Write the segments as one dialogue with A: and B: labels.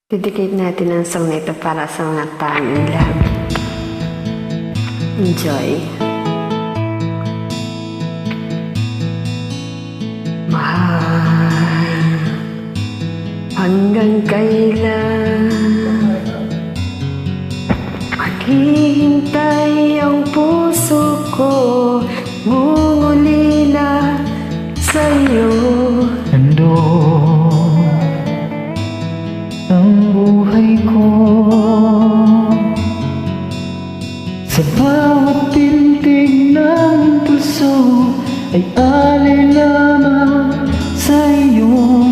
A: Dedicate natin ang song na ito para sa mga taong in love. Enjoy. Mahal, hanggang kailan maghihintay ang puso ko, ngungulila sa'yo.
B: Ang buhay ko sa bawat tintig ng puso ay alay lamang sa iyo.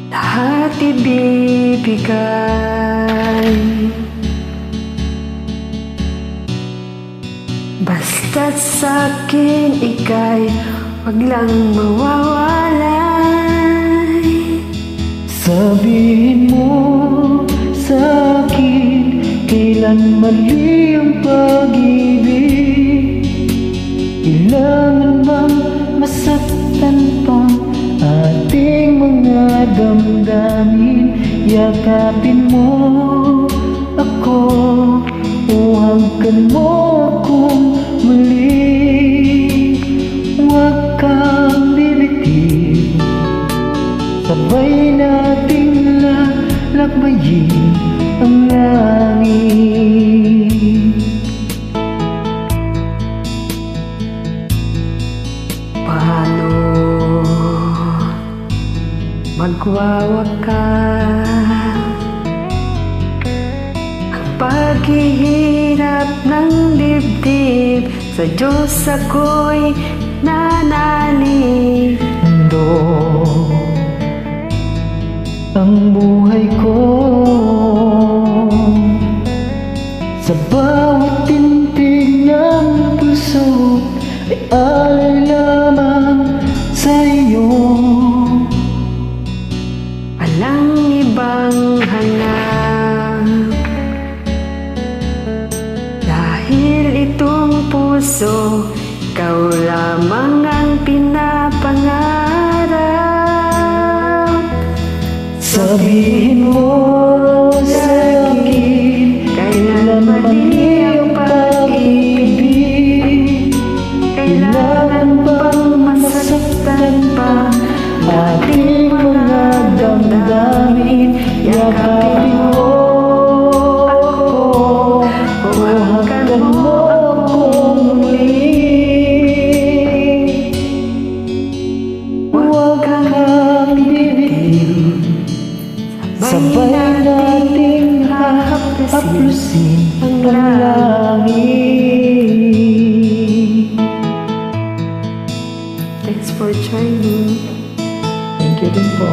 A: Lahat ibibigay, basta't sa'kin ika'y wag lang mawawalay.
B: Sabihin mo sa'kin kailan mali ang pag-ibig. Kailangan bang masaktan pa ating mga damdamin? Yakapin mo ako o hanggan mo akong muli. Huwag kang bibitiw, sabay nating lalakbayin ang langit.
A: Paano magwawakas ang paghihirap ng dibdib? Sa Diyos ako'y nanalig.
B: Ang buhay ko sa bawat tintig ng puso ay alay lamang sa iyo.
A: Walang ibang hanap, dahil itong puso ikaw lamang ang pinapangarap.
B: Sabihin mo sa'kin kailan mali ang pag-ibig. Kailangan bang masaktan pa ating mga damdamin? Yakapin mo ako o hanggan mo akong muli. Huwag kang bibitiw, sabay nating haplusin ang langit.
A: Thanks for joining.
B: Thank you din po.